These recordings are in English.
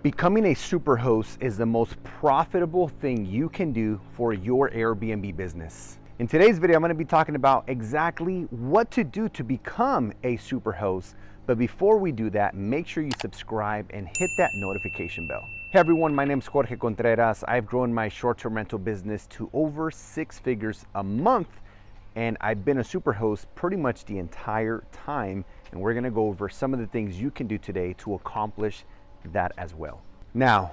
Becoming a superhost is the most profitable thing you can do for your Airbnb business. In today's video, I'm going to be talking about exactly what to do to become a superhost. But before we do that, make sure you subscribe and hit that notification bell. Hey everyone, my name is Jorge Contreras. I've grown my short-term rental business to over 6 figures a month, and I've been a superhost pretty much the entire time. And we're going to go over some of the things you can do today to accomplish that as well. Now,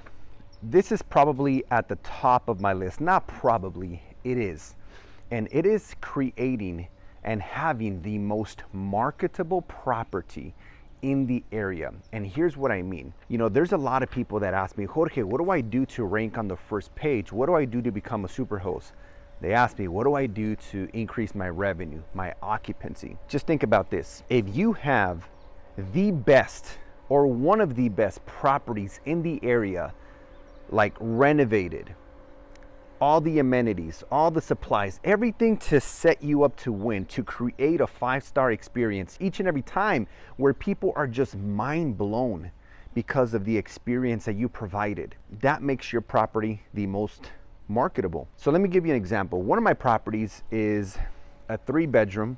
this is probably at the top of my list. Not probably, it is. And it is creating and having the most marketable property in the area. And here's what I mean. You know, there's a lot of people that ask me, Jorge, what do I do to rank on the first page? What do I do to become a superhost? They ask me, what do I do to increase my revenue, my occupancy? Just think about this. If you have the best or one of the best properties in the area, like renovated, all the amenities, all the supplies, everything to set you up to win, to create a 5-star experience each and every time, where people are just mind blown because of the experience that you provided, that makes your property the most marketable. So let me give you an example. One of my properties is a 3-bedroom,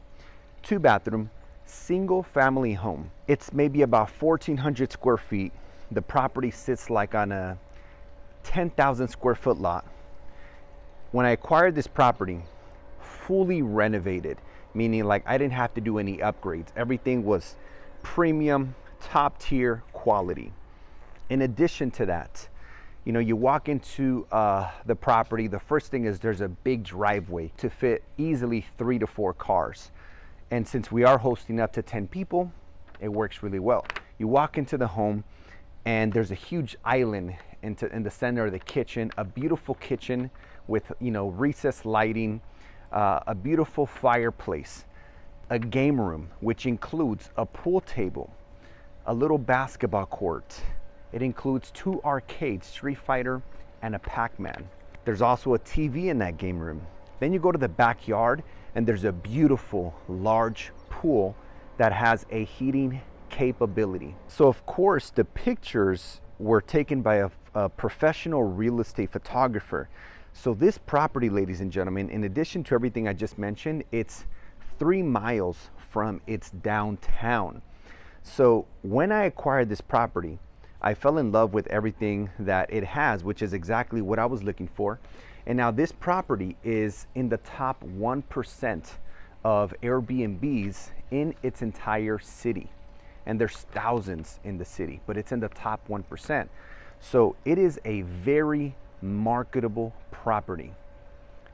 2-bathroom, single family home. It's maybe about 1,400 square feet. The property sits like on a 10,000 square foot lot. When I acquired this property, fully renovated, meaning like I didn't have to do any upgrades. Everything was premium, top tier quality. In addition to that, you know, you walk into the property, the first thing is there's a big driveway to fit easily 3 to 4 cars. And since we are hosting up to 10 people, it works really well. You walk into the home and there's a huge island in the center of the kitchen, a beautiful kitchen with, you know, recessed lighting, a beautiful fireplace, a game room, which includes a pool table, a little basketball court. It includes 2 arcades, Street Fighter and a Pac-Man. There's also a TV in that game room. Then you go to the backyard and there's a beautiful large pool that has a heating capability. So of course the pictures were taken by a professional real estate photographer. So this property, ladies and gentlemen, in addition to everything I just mentioned, it's 3 miles from its downtown. So when I acquired this property, I fell in love with everything that it has, which is exactly what I was looking for. And now this property is in the top 1% of Airbnbs in its entire city. And there's thousands in the city, but it's in the top 1%. So it is a very marketable property.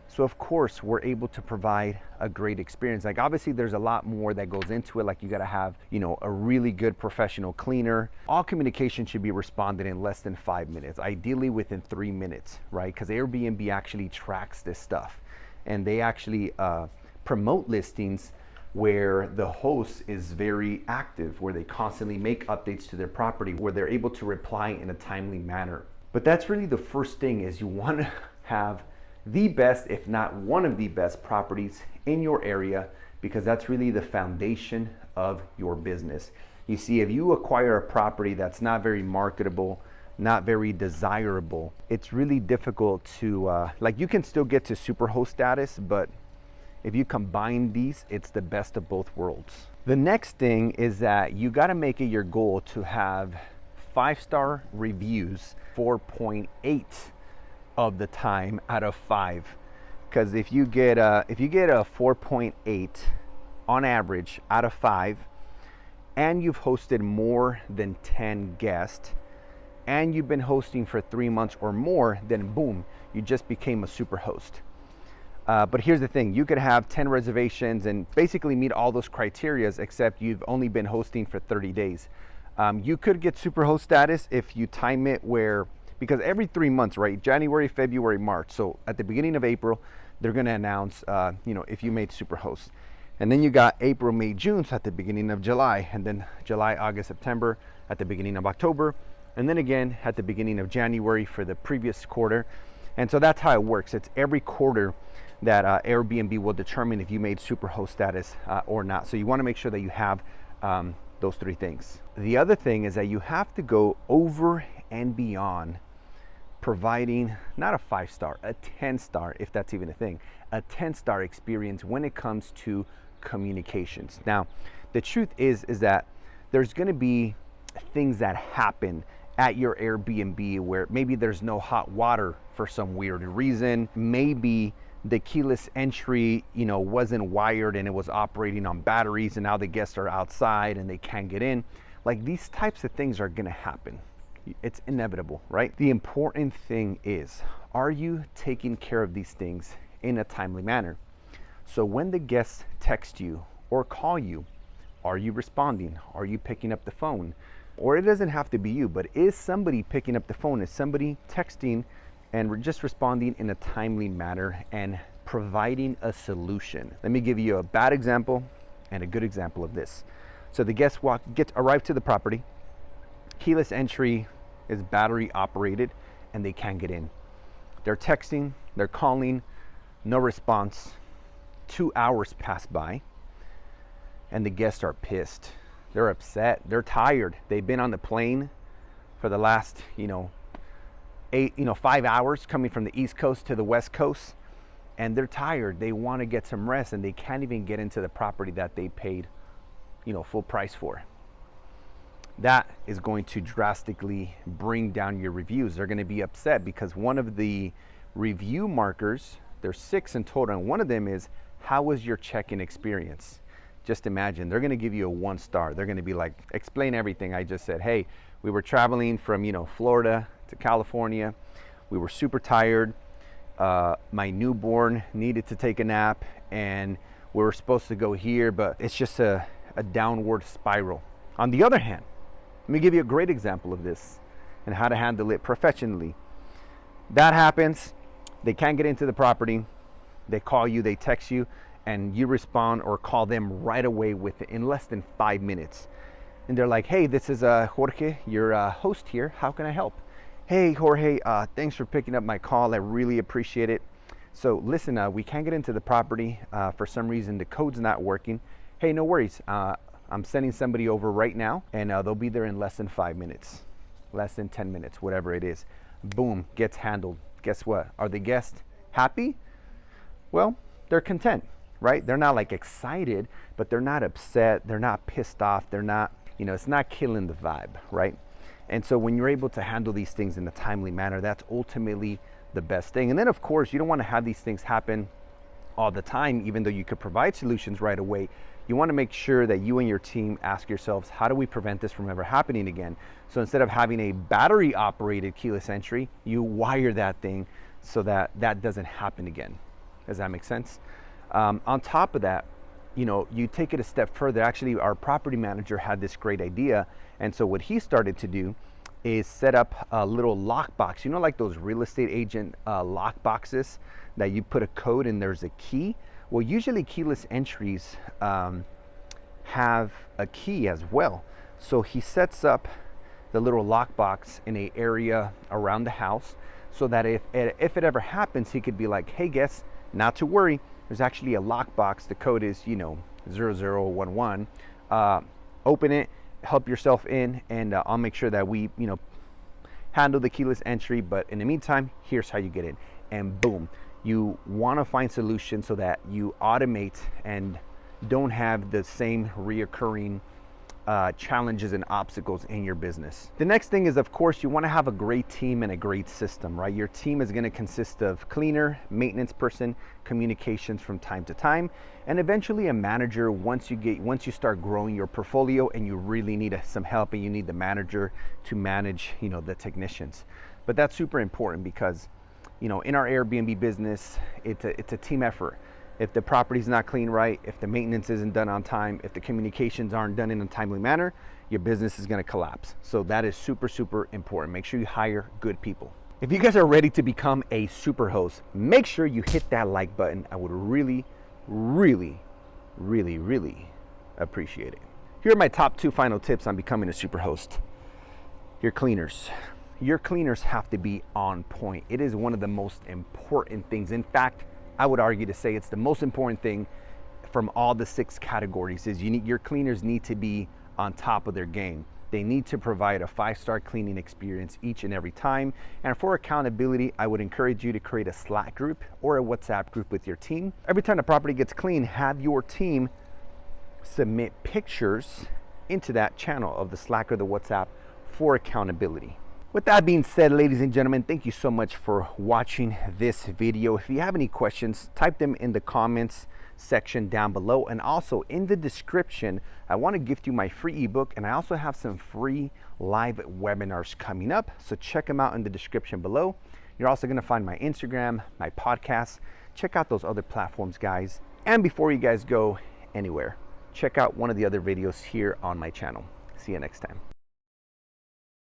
So of course we're able to provide a great experience. Like obviously there's a lot more that goes into it. Like you got to have, you know, a really good professional cleaner. All communication should be responded in less than 5 minutes, ideally within 3 minutes, right? Because Airbnb actually tracks this stuff, and they actually promote listings where the host is very active, where they constantly make updates to their property, where they're able to reply in a timely manner. But that's really the first thing, is you want to have the best, if not one of the best properties in your area, because that's really the foundation of your business. You see, if you acquire a property that's not very marketable, not very desirable, it's really difficult to, like you can still get to superhost status, but if you combine these, it's the best of both worlds. The next thing is that you got to make it your goal to have 5-star reviews 4.8 of the time out of 5. Because if you get a 4.8 on average out of 5, and you've hosted more than 10 guests, and you've been hosting for 3 months or more, then boom, you just became a super host. But here's the thing, you could have 10 reservations and basically meet all those criterias, except you've only been hosting for 30 days. You could get superhost status if you time it where, because every 3 months, right? January, February, March. So at the beginning of April, they're going to announce, you know, if you made superhost. And then you got April, May, June, so at the beginning of July, and then July, August, September at the beginning of October, and then again at the beginning of January for the previous quarter. And so that's how it works. It's every quarter that Airbnb will determine if you made superhost status or not. So you want to make sure that you have those three things. The other thing is that you have to go over and beyond providing not a 5-star, a 10-star, if that's even a thing, a 10-star experience when it comes to communications. Now, the truth is that there's going to be things that happen at your Airbnb where maybe there's no hot water for some weird reason. Maybe the keyless entry, wasn't wired and it was operating on batteries, and now the guests are outside and they can't get in. Like, these types of things are going to happen. It's inevitable, right? The important thing is, are you taking care of these things in a timely manner? So when the guests text you or call you, are you responding? Are you picking up the phone? Or it doesn't have to be you, but is somebody picking up the phone? Is somebody texting and we're just responding in a timely manner and providing a solution? Let me give you a bad example and a good example of this. So the guests arrive to the property, keyless entry is battery operated, and they can't get in. They're texting, they're calling, no response. 2 hours pass by, and the guests are pissed. They're upset. They're tired. They've been on the plane for the last, 5 hours coming from the East Coast to the West Coast, and they're tired. They want to get some rest, and they can't even get into the property that they paid, full price for. That is going to drastically bring down your reviews. They're going to be upset because one of the review markers, there's 6 in total, and one of them is, how was your check-in experience? Just imagine, they're going to give you a 1-star. They're going to be like, explain everything I just said. Hey, we were traveling from Florida to California. We were super tired. My newborn needed to take a nap, and we were supposed to go here, but it's just a downward spiral. On the other hand, let me give you a great example of this and how to handle it professionally. That happens. They can't get into the property. They call you, they text you, and you respond or call them right away in less than 5 minutes. And they're like, hey, this is Jorge, your host here. How can I help? Hey, Jorge, thanks for picking up my call. I really appreciate it. So listen, we can't get into the property. For some reason, the code's not working. Hey, no worries. I'm sending somebody over right now, and they'll be there in less than 5 minutes, less than 10 minutes, whatever it is. Boom, gets handled. Guess what? Are the guests happy? Well, they're content, right? They're not like excited, but they're not upset. They're not pissed off. They're not, it's not killing the vibe, right? And so when you're able to handle these things in a timely manner, that's ultimately the best thing. And then, of course, you don't want to have these things happen all the time, even though you could provide solutions right away. You want to make sure that you and your team ask yourselves, how do we prevent this from ever happening again? So instead of having a battery operated keyless entry, you wire that thing so that that doesn't happen again. Does that make sense? On top of that, you take it a step further. Actually, our property manager had this great idea. And so what he started to do is set up a little lockbox, like those real estate agent lock boxes that you put a code and there's a key. Well, usually keyless entries have a key as well. So he sets up the little lockbox in an area around the house so that if it ever happens, he could be like, hey, guests, not to worry. There's actually a lockbox. The code is, 0011. Open it, help yourself in, and I'll make sure that we, handle the keyless entry. But in the meantime, here's how you get in. And boom. You want to find solutions so that you automate and don't have the same reoccurring challenges and obstacles in your business. The next thing is, of course, you want to have a great team and a great system, right? Your team is going to consist of cleaner, maintenance person, communications from time to time, and eventually a manager once you start growing your portfolio and you really need some help and you need the manager to manage, the technicians. But that's super important because in our Airbnb business, it's a team effort. If the property's not clean right, if the maintenance isn't done on time, if the communications aren't done in a timely manner, your business is going to collapse. So that is super, super important. Make sure you hire good people. If you guys are ready to become a super host, make sure you hit that like button. I would really, really, really, really appreciate it. Here are my top 2 final tips on becoming a super host. Your cleaners. Your cleaners have to be on point. It is one of the most important things. In fact, I would argue to say it's the most important thing from all the 6 categories is your cleaners need to be on top of their game. They need to provide a 5-star cleaning experience each and every time. And for accountability, I would encourage you to create a Slack group or a WhatsApp group with your team. Every time the property gets clean, have your team submit pictures into that channel of the Slack or the WhatsApp for accountability. With that being said, ladies and gentlemen, thank you so much for watching this video. If you have any questions, type them in the comments section down below, and also in the description I want to gift you my free ebook, and I also have some free live webinars coming up, so check them out in the description below. You're also going to find my Instagram, my podcast. Check out those other platforms, guys. And before you guys go anywhere, check out one of the other videos here on my channel. See you next time.